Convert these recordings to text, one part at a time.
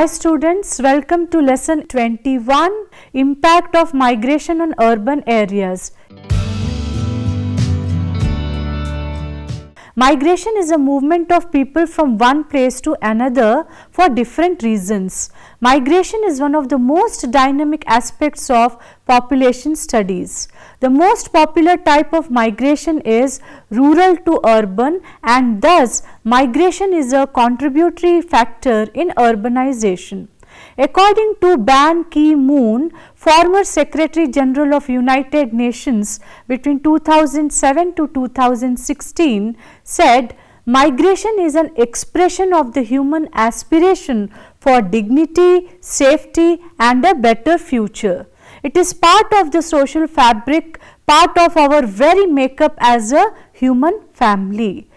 Hi students, welcome to lesson 21, Impact of Migration on Urban Areas. Migration is a movement of people from one place to another for different reasons. Migration is one of the most dynamic aspects of population studies. The most popular type of migration is rural to urban, and thus migration is a contributory factor in urbanization. According to Ban Ki-moon, former Secretary General of United Nations between 2007 to 2016, said, "Migration is an expression of the human aspiration for dignity, safety and a better future. It is part of the social fabric, part of our very makeup as a human family."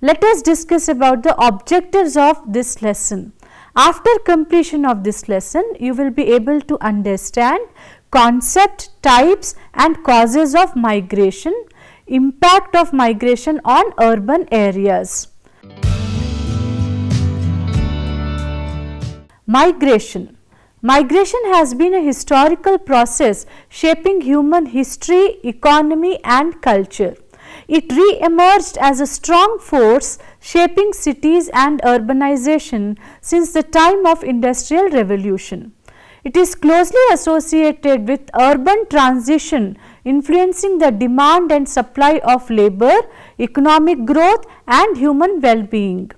Let us discuss about the objectives of this lesson. After completion of this lesson, you will be able to understand concept, types and causes of migration, impact of migration on urban areas. Migration. Migration has been a historical process shaping human history, economy and culture. It re-emerged as a strong force shaping cities and urbanization since the time of Industrial Revolution. It is closely associated with urban transition, influencing the demand and supply of labor, economic growth and human well-being.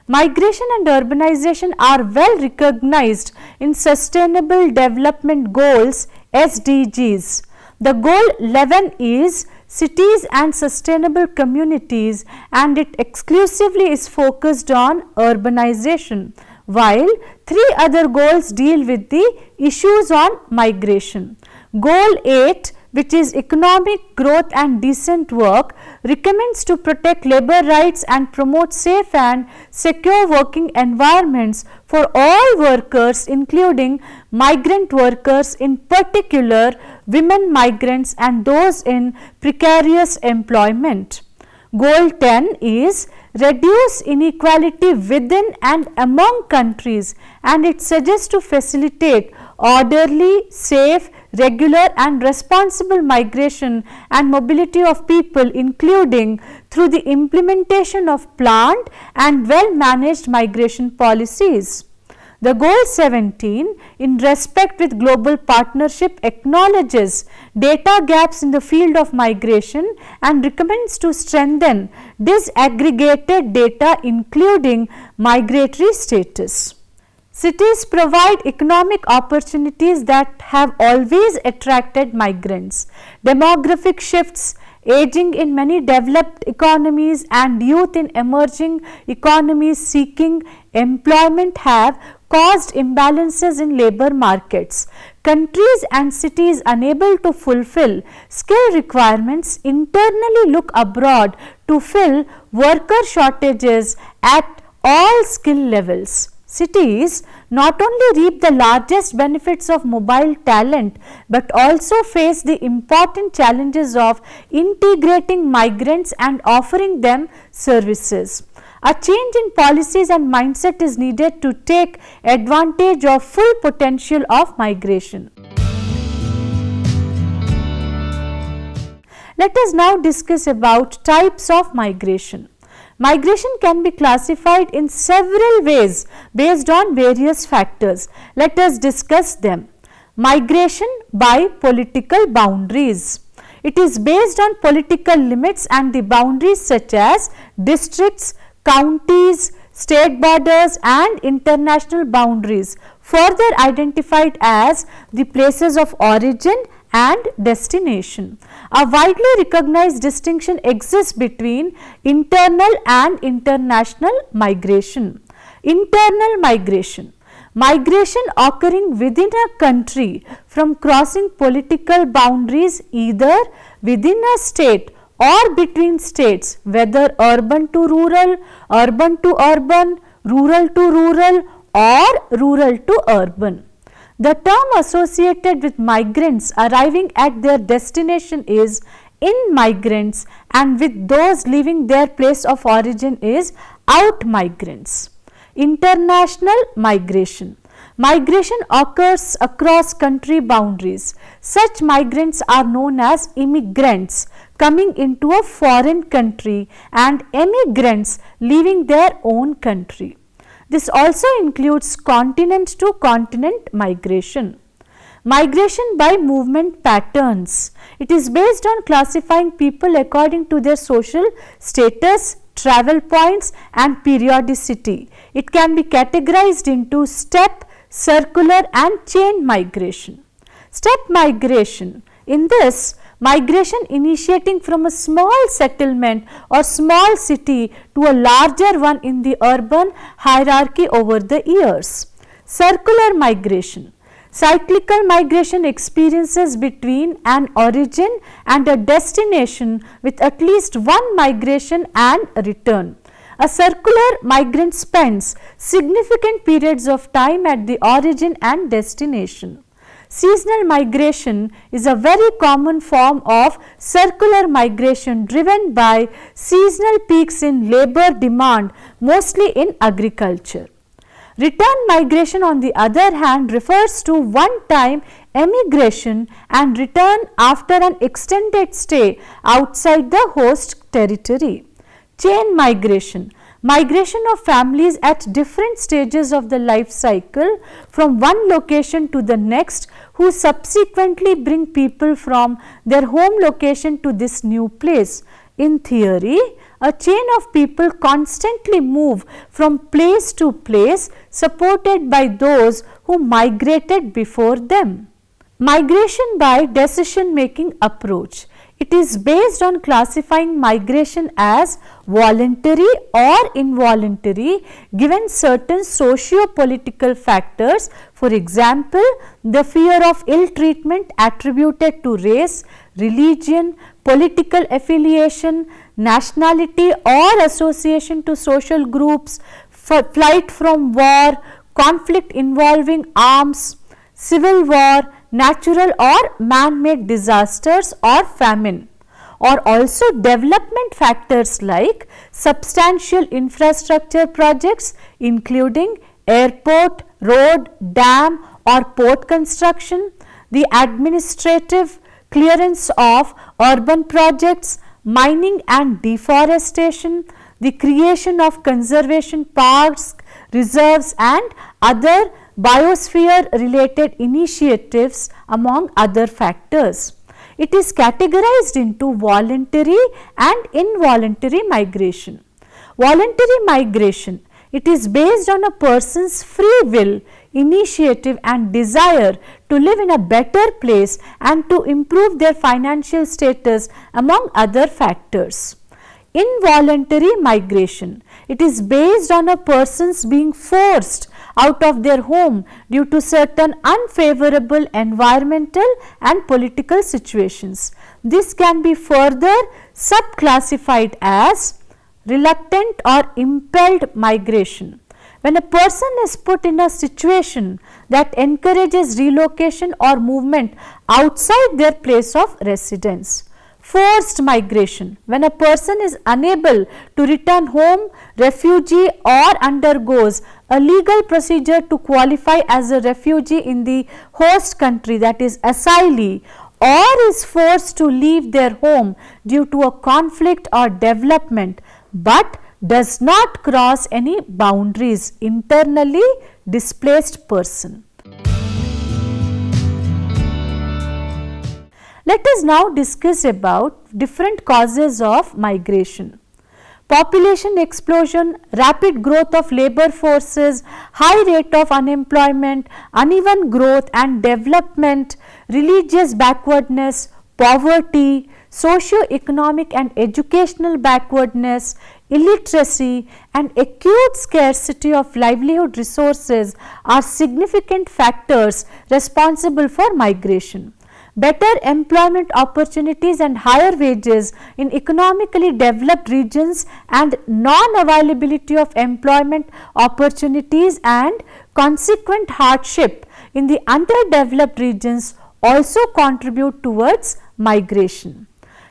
Migration and urbanization are well recognized in Sustainable Development Goals (SDGs). The goal 11 is Cities and Sustainable Communities, and it exclusively is focused on urbanization, while 3 other goals deal with the issues on migration. Goal 8, which is Economic Growth and Decent Work, recommends to protect labor rights and promote safe and secure working environments for all workers, including migrant workers, in particular women migrants and those in precarious employment. Goal 10 is reduce inequality within and among countries, and it suggests to facilitate orderly, safe, regular and responsible migration and mobility of people, including through the implementation of planned and well managed migration policies. The goal 17, in respect with global partnership, acknowledges data gaps in the field of migration and recommends to strengthen disaggregated data, including migratory status. Cities provide economic opportunities that have always attracted migrants. Demographic shifts, aging in many developed economies and youth in emerging economies seeking employment have caused imbalances in labor markets. Countries and cities unable to fulfill skill requirements internally look abroad to fill worker shortages at all skill levels. Cities not only reap the largest benefits of mobile talent, but also face the important challenges of integrating migrants and offering them services. A change in policies and mindset is needed to take advantage of full potential of migration. Let us now discuss about types of migration. Migration can be classified in several ways based on various factors. Let us discuss them. Migration by political boundaries. It is based on political limits and the boundaries such as districts, counties, state borders and international boundaries, further identified as the places of origin and destination. A widely recognized distinction exists between internal and international migration. Internal migration. Migration occurring within a country from crossing political boundaries either within a state or between states, whether urban to rural, urban to urban, rural to rural or rural to urban. The term associated with migrants arriving at their destination is in-migrants, and with those leaving their place of origin is out migrants. International migration. Migration occurs across country boundaries. Such migrants are known as immigrants coming into a foreign country and emigrants leaving their own country. This also includes continent to continent migration. Migration by movement patterns. It is based on classifying people according to their social status, travel points and periodicity. It can be categorized into step, circular and chain migration. Step migration. In this, migration initiating from a small settlement or small city to a larger one in the urban hierarchy over the years. Circular migration. Cyclical migration experiences between an origin and a destination with at least one migration and return. A circular migrant spends significant periods of time at the origin and destination. Seasonal migration is a very common form of circular migration driven by seasonal peaks in labor demand, mostly in agriculture. Return migration, on the other hand, refers to one-time emigration and return after an extended stay outside the host territory. Chain migration. Migration of families at different stages of the life cycle from one location to the next, who subsequently bring people from their home location to this new place. In theory, a chain of people constantly move from place to place, supported by those who migrated before them. Migration by decision making approach. It is based on classifying migration as voluntary or involuntary given certain socio-political factors. For example, the fear of ill treatment attributed to race, religion, political affiliation, nationality or association to social groups, flight from war, conflict involving arms, civil war, natural or man-made disasters or famine, or also development factors like substantial infrastructure projects including airport, road, dam or port construction, the administrative clearance of urban projects, mining and deforestation, the creation of conservation parks, reserves and other biosphere related initiatives, among other factors. It is categorized into voluntary and involuntary migration. Voluntary migration. It is based on a person's free will, initiative and desire to live in a better place and to improve their financial status, among other factors. Involuntary migration. It is based on a person's being forced out of their home due to certain unfavorable environmental and political situations. This can be further subclassified as reluctant or impelled migration. When a person is put in a situation that encourages relocation or movement outside their place of residence. Forced migration. When a person is unable to return home, refugee or undergoes a legal procedure to qualify as a refugee in the host country, that is asylee, or is forced to leave their home due to a conflict or development, but does not cross any boundaries. Internally displaced person. Let us now discuss about different causes of migration. Population explosion, rapid growth of labor forces, high rate of unemployment, uneven growth and development, religious backwardness, poverty, socio-economic and educational backwardness, illiteracy and acute scarcity of livelihood resources are significant factors responsible for migration. Better employment opportunities and higher wages in economically developed regions and non-availability of employment opportunities and consequent hardship in the underdeveloped regions also contribute towards migration.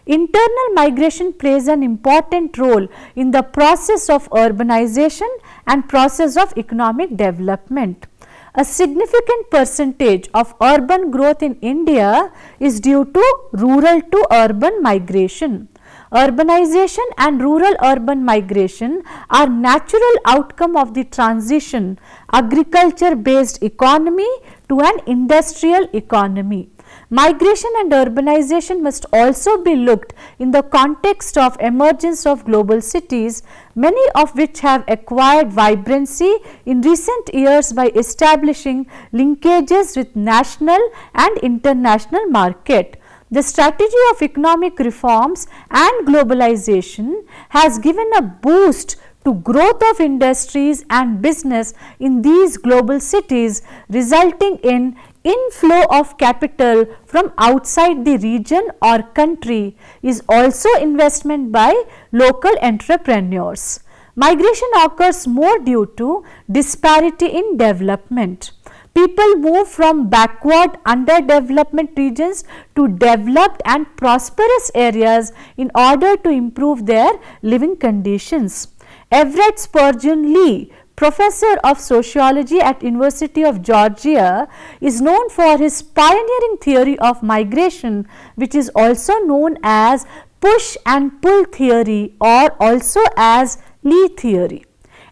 Internal migration plays an important role in the process of urbanization and process of economic development. A significant percentage of urban growth in India is due to rural to urban migration. Urbanization and rural urban migration are natural outcome of the transition agriculture based economy to an industrial economy. Migration and urbanization must also be looked in the context of emergence of global cities, many of which have acquired vibrancy in recent years by establishing linkages with national and international market. The strategy of economic reforms and globalization has given a boost to growth of industries and business in these global cities, resulting in inflow of capital from outside the region or country is also investment by local entrepreneurs. Migration occurs more due to disparity in development. People move from backward underdevelopment regions to developed and prosperous areas in order to improve their living conditions. 𝗹𝗏𝗪𝗔𝗧, professor of sociology at University of Georgia, is known for his pioneering theory of migration, which is also known as push and pull theory or also as Lee theory.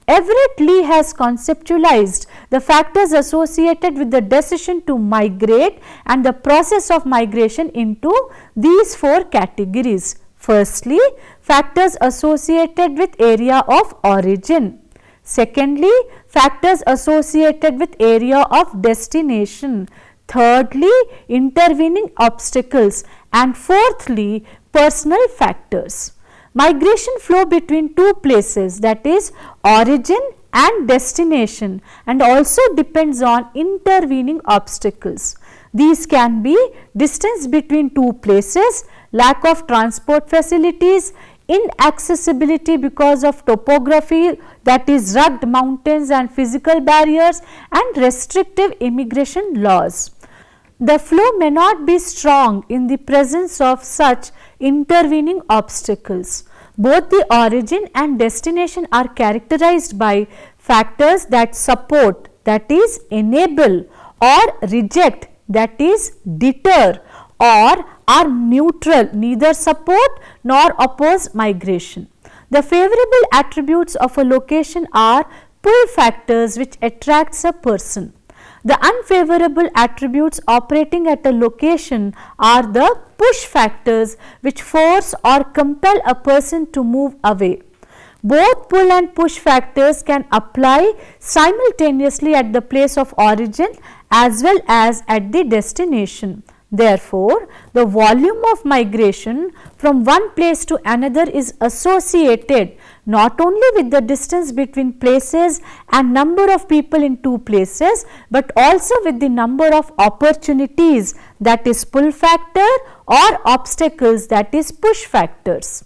Everett Lee has conceptualized the factors associated with the decision to migrate and the process of migration into these four categories. Firstly, factors associated with area of origin. Secondly, factors associated with area of destination. Thirdly, intervening obstacles, and fourthly, personal factors. Migration flow between two places, that is origin and destination, and also depends on intervening obstacles. These can be distance between two places, lack of transport facilities, inaccessibility because of topography, that is rugged mountains and physical barriers, and restrictive immigration laws. The flow may not be strong in the presence of such intervening obstacles. Both the origin and destination are characterized by factors that support, that is enable, or reject, that is deter, or are neutral, neither support nor oppose migration. The favorable attributes of a location are pull factors which attracts a person. The unfavorable attributes operating at a location are the push factors which force or compel a person to move away. Both pull and push factors can apply simultaneously at the place of origin as well as at the destination. Therefore, the volume of migration from one place to another is associated not only with the distance between places and number of people in two places, but also with the number of opportunities, that is pull factor, or obstacles, that is push factors.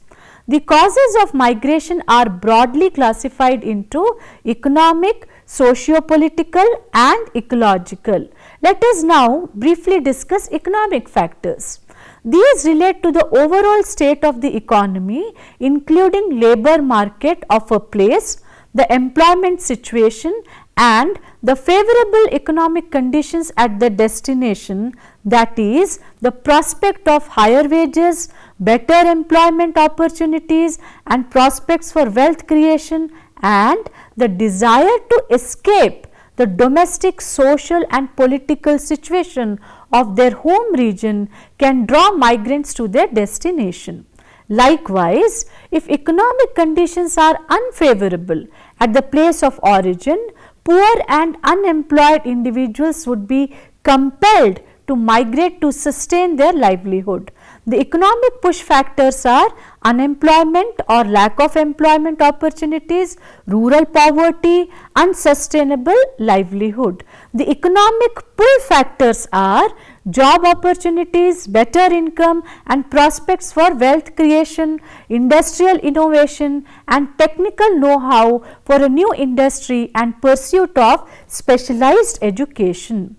The causes of migration are broadly classified into economic, socio-political and ecological. Let us now briefly discuss economic factors. These relate to the overall state of the economy, including labor market of a place, the employment situation and the favorable economic conditions at the destination, that is the prospect of higher wages, better employment opportunities and prospects for wealth creation, and the desire to escape the domestic, social and political situation of their home region can draw migrants to their destination. Likewise, if economic conditions are unfavorable at the place of origin, poor and unemployed individuals would be compelled to migrate to sustain their livelihood. The economic push factors are unemployment or lack of employment opportunities, rural poverty, unsustainable livelihood. The economic pull factors are job opportunities, better income and prospects for wealth creation, industrial innovation and technical know-how for a new industry and pursuit of specialized education.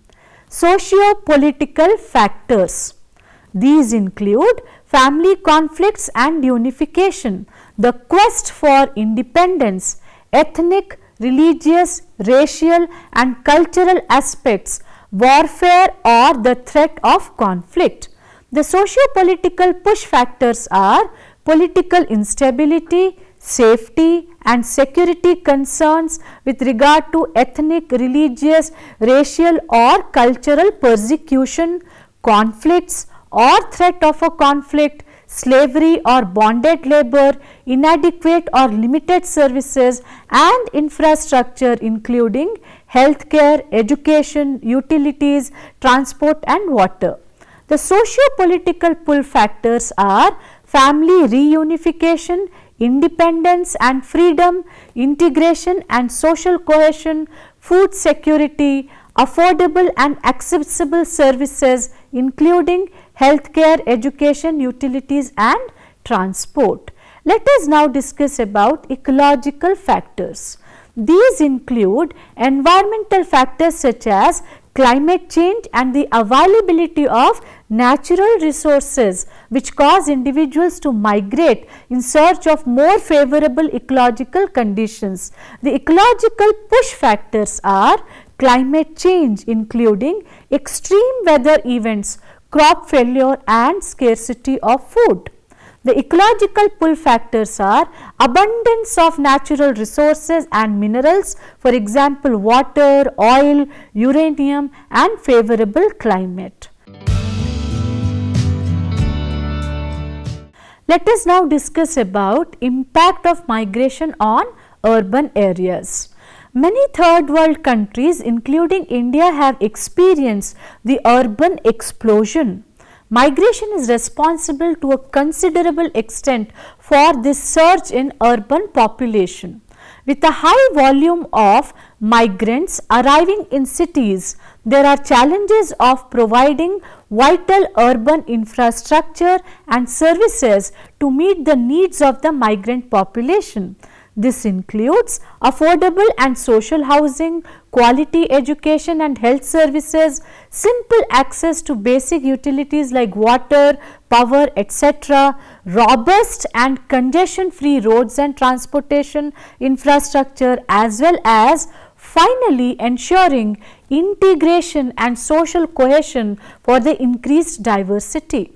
Socio-political factors. These include family conflicts and unification, the quest for independence, ethnic, religious, racial and cultural aspects, warfare or the threat of conflict. The socio-political push factors are political instability, safety and security concerns with regard to ethnic, religious, racial or cultural persecution, conflicts or threat of a conflict, slavery or bonded labor, inadequate or limited services and infrastructure including healthcare, education, utilities, transport and water. The socio-political pull factors are family reunification, independence and freedom, integration and social cohesion, food security, affordable and accessible services including healthcare, education, utilities and transport. Let us now discuss about ecological factors. These include environmental factors such as climate change and the availability of natural resources which cause individuals to migrate in search of more favorable ecological conditions. The ecological push factors are climate change including extreme weather events, crop failure and scarcity of food. The ecological pull factors are abundance of natural resources and minerals, for example water, oil, uranium and favorable climate. Let us now discuss about impact of migration on urban areas. Many third world countries including India have experienced the urban explosion. Migration is responsible to a considerable extent for this surge in urban population. With a high volume of migrants arriving in cities, there are challenges of providing vital urban infrastructure and services to meet the needs of the migrant population. This includes affordable and social housing, quality education and health services, simple access to basic utilities like water, power, etc., robust and congestion-free roads and transportation infrastructure, as well as finally ensuring integration and social cohesion for the increased diversity.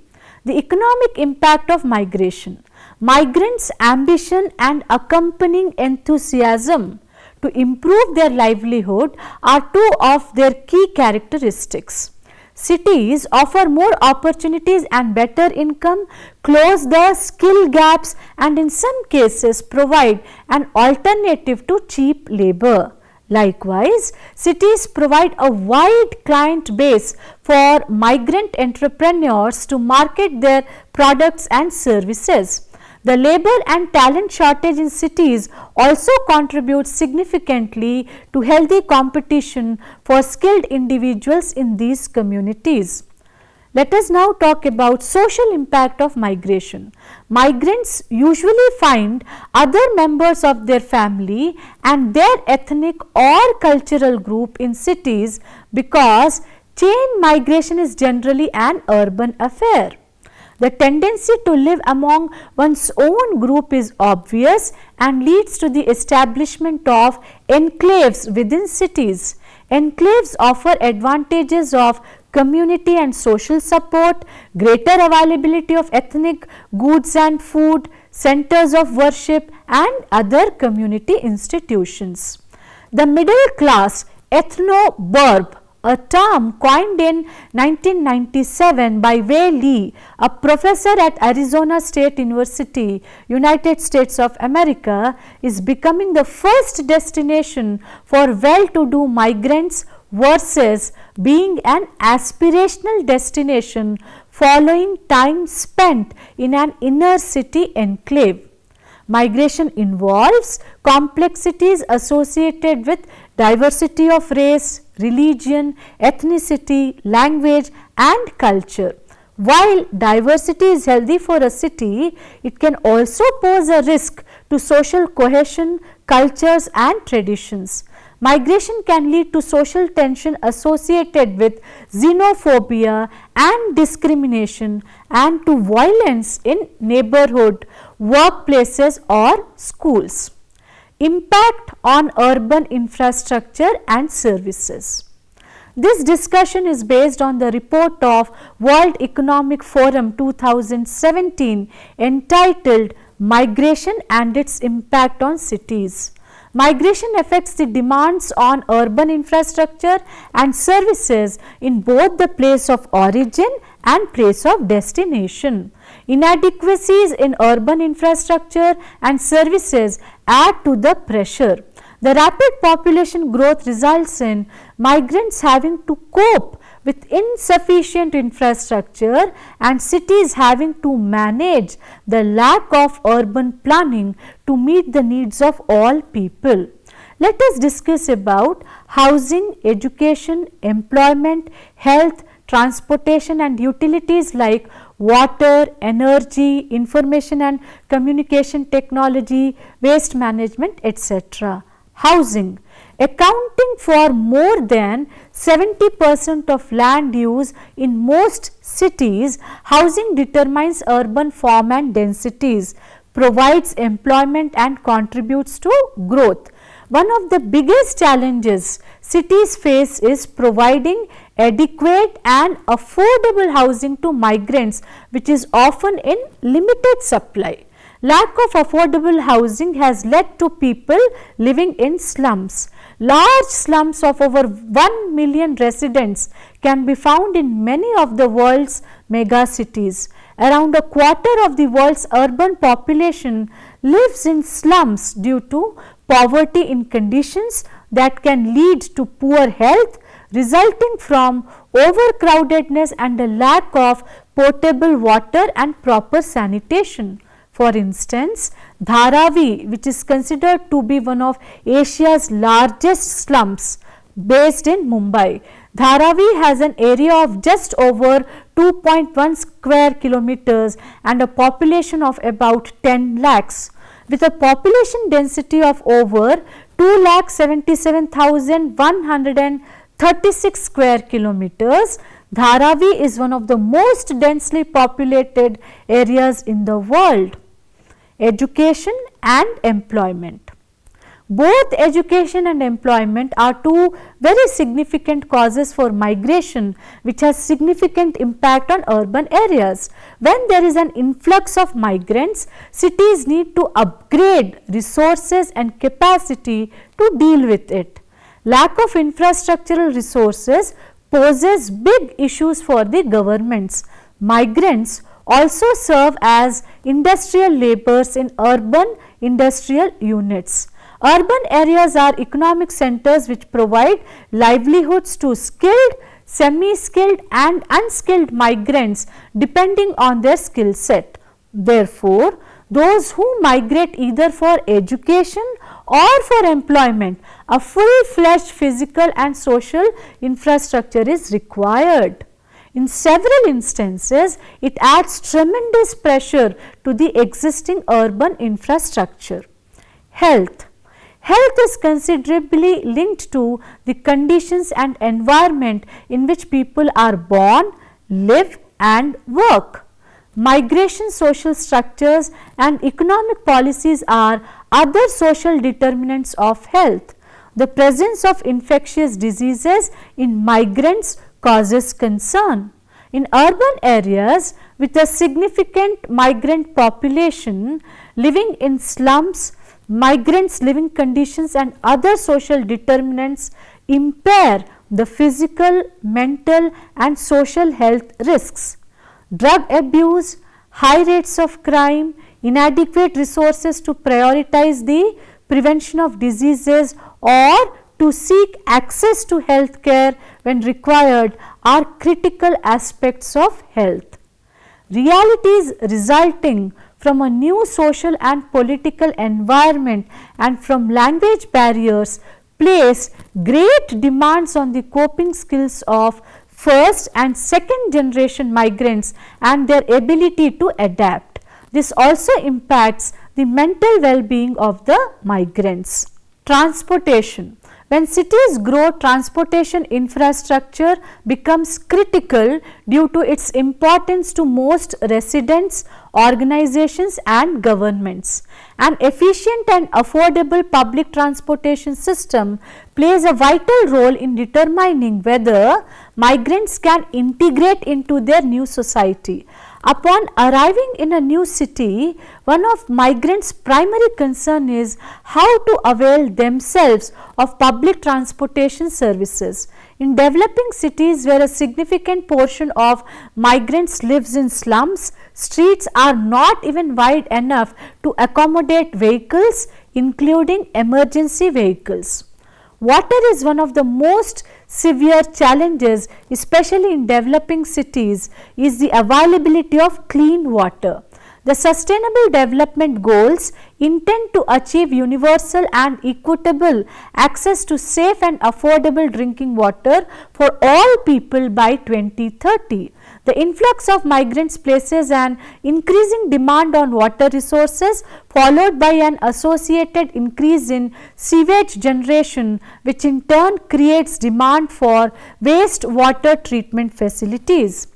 The economic impact of migration. Migrants' ambition and accompanying enthusiasm to improve their livelihood are two of their key characteristics. Cities offer more opportunities and better income, close the skill gaps and in some cases provide an alternative to cheap labor. Likewise, cities provide a wide client base for migrant entrepreneurs to market their products and services. The labor and talent shortage in cities also contributes significantly to healthy competition for skilled individuals in these communities. Let us now talk about social impact of migration. Migrants usually find other members of their family and their ethnic or cultural group in cities because chain migration is generally an urban affair. The tendency to live among one's own group is obvious and leads to the establishment of enclaves within cities. Enclaves offer advantages of community and social support, greater availability of ethnic goods and food, centers of worship and other community institutions. The middle class ethno-burb, a term coined in 1997 by Wei Li, a professor at Arizona State University, United States of America, is becoming the first destination for well-to-do migrants versus being an aspirational destination following time spent in an inner city enclave. Migration involves complexities associated with diversity of race, religion, ethnicity, language and culture. While diversity is healthy for a city, it can also pose a risk to social cohesion, cultures and traditions. Migration can lead to social tension associated with xenophobia and discrimination and to violence in neighborhood, workplaces or schools. Impact on urban infrastructure and services. This discussion is based on the report of World Economic Forum 2017 entitled Migration and its Impact on Cities. Migration affects the demands on urban infrastructure and services in both the place of origin and place of destination. Inadequacies in urban infrastructure and services add to the pressure. The rapid population growth results in migrants having to cope with insufficient infrastructure and cities having to manage the lack of urban planning to meet the needs of all people. Let us discuss about housing, education, employment, health, transportation and utilities like water, energy, information and communication technology, waste management, etc. Housing. Accounting for more than 70% of land use in most cities, housing determines urban form and densities, provides employment and contributes to growth. One of the biggest challenges cities face is providing adequate and affordable housing to migrants, which is often in limited supply. Lack of affordable housing has led to people living in slums. Large slums of over 1 million residents can be found in many of the world's mega cities. Around a quarter of the world's urban population lives in slums due to poverty in conditions that can lead to poor health resulting from overcrowdedness and a lack of potable water and proper sanitation. For instance, Dharavi, which is considered to be one of Asia's largest slums based in Mumbai. Dharavi has an area of just over 2.1 square kilometers and a population of about 10 lakhs. With a population density of over 2,77,136 square kilometers, Dharavi is one of the most densely populated areas in the world. Education and employment. Both education and employment are two very significant causes for migration which has significant impact on urban areas. When there is an influx of migrants, cities need to upgrade resources and capacity to deal with it. Lack of infrastructural resources poses big issues for the governments. Migrants also serve as industrial laborers in urban industrial units. Urban areas are economic centers which provide livelihoods to skilled, semi-skilled and unskilled migrants depending on their skill set. Therefore, those who migrate either for education or for employment, a full-fledged physical and social infrastructure is required. In several instances, it adds tremendous pressure to the existing urban infrastructure. Health. Health is considerably linked to the conditions and environment in which people are born, live and work. Migration, social structures and economic policies are other social determinants of health. The presence of infectious diseases in migrants causes concern. In urban areas with a significant migrant population living in slums, migrants' living conditions and other social determinants impair the physical, mental and social health risks. Drug abuse, high rates of crime, inadequate resources to prioritize the prevention of diseases or to seek access to health care when required are critical aspects of health. Realities resulting from a new social and political environment and from language barriers place great demands on the coping skills of first and second generation migrants and their ability to adapt. This also impacts the mental well-being of the migrants. Transportation. When cities grow, transportation infrastructure becomes critical due to its importance to most residents, organizations and governments. An efficient and affordable public transportation system plays a vital role in determining whether migrants can integrate into their new society. Upon arriving in a new city, one of migrants' primary concern is how to avail themselves of public transportation services. In developing cities where a significant portion of migrants lives in slums, streets are not even wide enough to accommodate vehicles, including emergency vehicles. Water is one of the most severe challenges, especially in developing cities, is the availability of clean water. The Sustainable Development Goals intend to achieve universal and equitable access to safe and affordable drinking water for all people by 2030. The influx of migrants places an increasing demand on water resources, followed by an associated increase in sewage generation, which in turn creates demand for wastewater treatment facilities.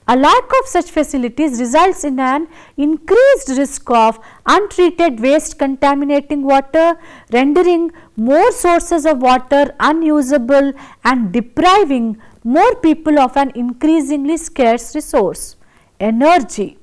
A lack of such facilities results in an increased risk of untreated waste contaminating water, rendering more sources of water unusable and depriving more people of an increasingly scarce resource. Energy.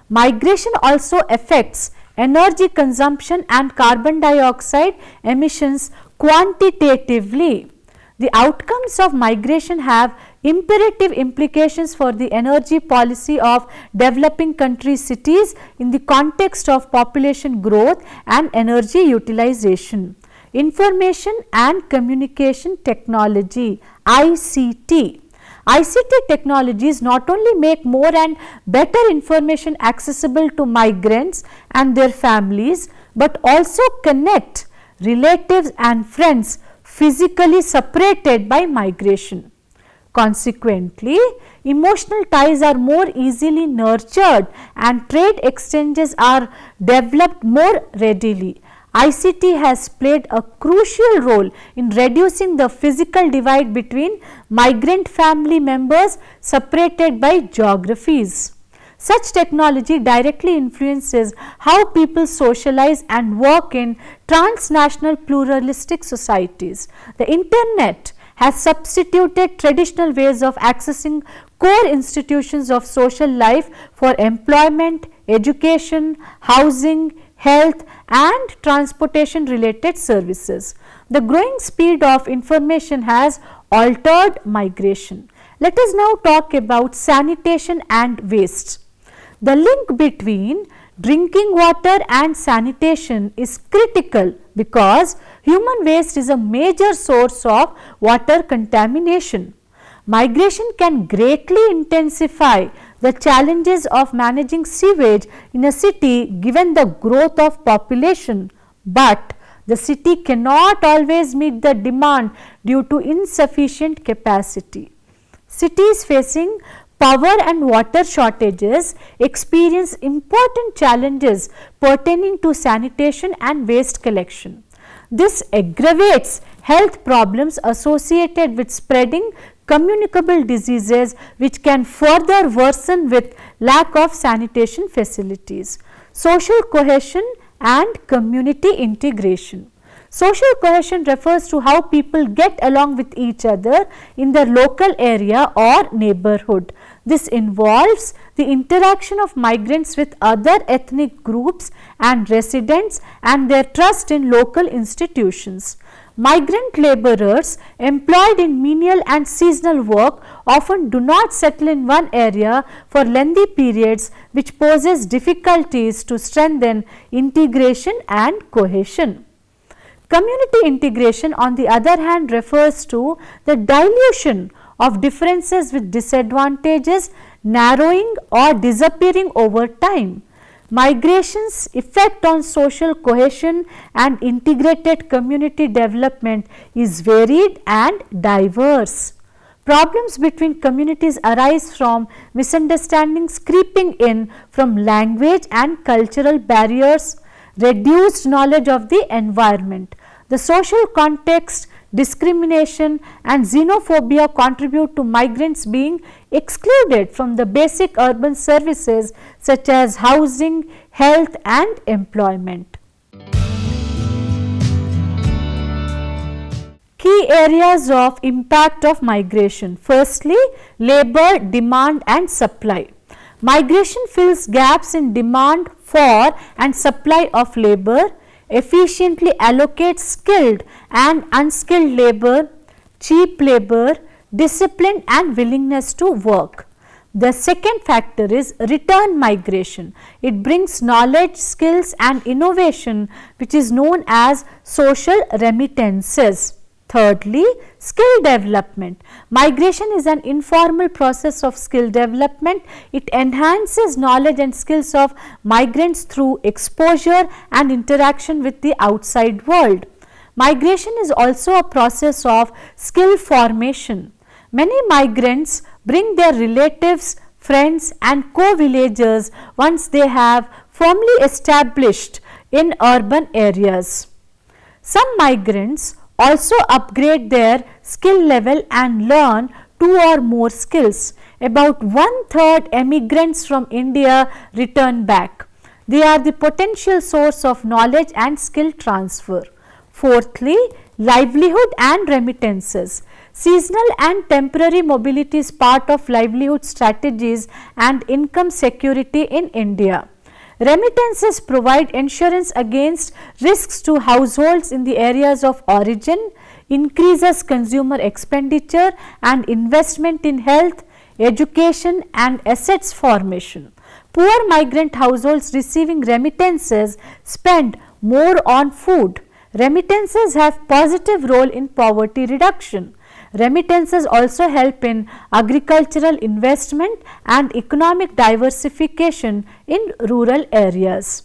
Migration also affects energy consumption and carbon dioxide emissions quantitatively. The outcomes of migration have imperative implications for the energy policy of developing country cities in the context of population growth and energy utilization. Information and Communication Technology (ICT). ICT technologies not only make more and better information accessible to migrants and their families, but also connect relatives and friends physically separated by migration. Consequently, emotional ties are more easily nurtured and trade exchanges are developed more readily. ICT has played a crucial role in reducing the physical divide between migrant family members separated by geographies. Such technology directly influences how people socialize and work in transnational pluralistic societies. The internet has substituted traditional ways of accessing core institutions of social life for employment, education, housing, health and transportation related services. The growing speed of information has altered migration. Let us now talk about sanitation and waste. The link between drinking water and sanitation is critical because human waste is a major source of water contamination. Migration can greatly intensify the challenges of managing sewage in a city given the growth of population, but the city cannot always meet the demand due to insufficient capacity. Cities facing power and water shortages experience important challenges pertaining to sanitation and waste collection. This aggravates health problems associated with spreading communicable diseases, which can further worsen with lack of sanitation facilities. Social cohesion and community integration. Social cohesion refers to how people get along with each other in their local area or neighborhood. This involves the interaction of migrants with other ethnic groups and residents and their trust in local institutions. Migrant laborers employed in menial and seasonal work often do not settle in one area for lengthy periods, which poses difficulties to strengthen integration and cohesion. Community integration, on the other hand, refers to the dilution of differences with disadvantages narrowing or disappearing over time. Migration's effect on social cohesion and integrated community development is varied and diverse. Problems between communities arise from misunderstandings creeping in from language and cultural barriers, reduced knowledge of the environment. The social context discrimination and xenophobia contribute to migrants being excluded from the basic urban services such as housing, health and employment. Key areas of impact of migration. Firstly, labor, demand and supply. Migration fills gaps in demand for and supply of labor, efficiently allocates skilled and unskilled labor, cheap labor, discipline and willingness to work. The second factor is return migration. It brings knowledge, skills and innovation which is known as social remittances. Thirdly, skill development. Migration is an informal process of skill development. It enhances knowledge and skills of migrants through exposure and interaction with the outside world. Migration is also a process of skill formation. Many migrants bring their relatives, friends and co-villagers once they have firmly established in urban areas. Some migrants also upgrade their skill level and learn 2 or more skills. About 1/3 emigrants from India return back. They are the potential source of knowledge and skill transfer. Fourthly, livelihood and remittances. Seasonal and temporary mobility is part of livelihood strategies and income security in India. Remittances provide insurance against risks to households in the areas of origin, increases consumer expenditure and investment in health, education and assets formation. Poor migrant households receiving remittances spend more on food. Remittances have positive role in poverty reduction. Remittances also help in agricultural investment and economic diversification in rural areas.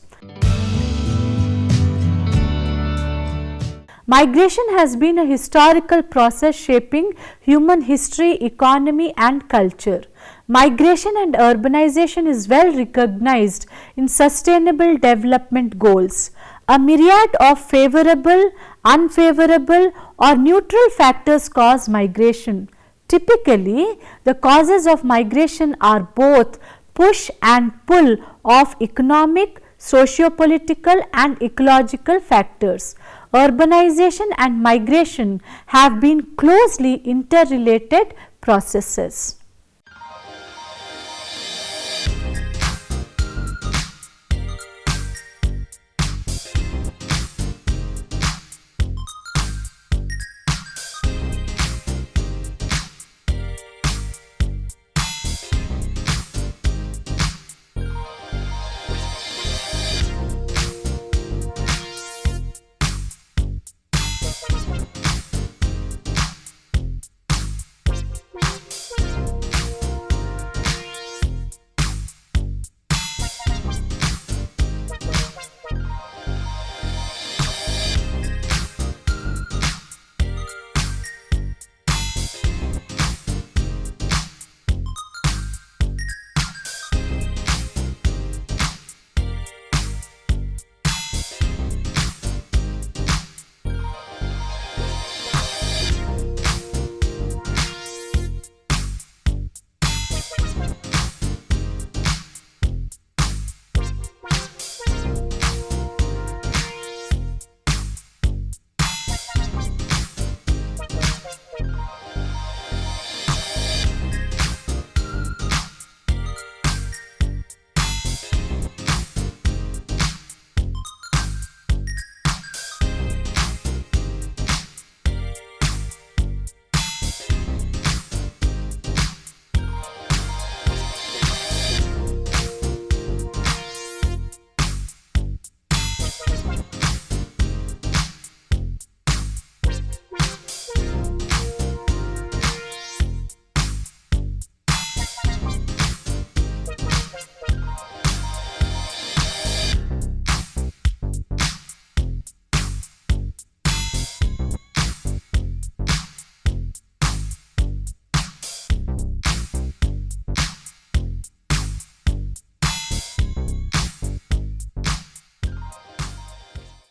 Migration has been a historical process shaping human history, economy and culture. Migration and urbanization is well recognized in Sustainable Development Goals. A myriad of favorable, unfavorable or neutral factors cause migration. Typically, the causes of migration are both push and pull of economic, socio-political and ecological factors. Urbanization and migration have been closely interrelated processes.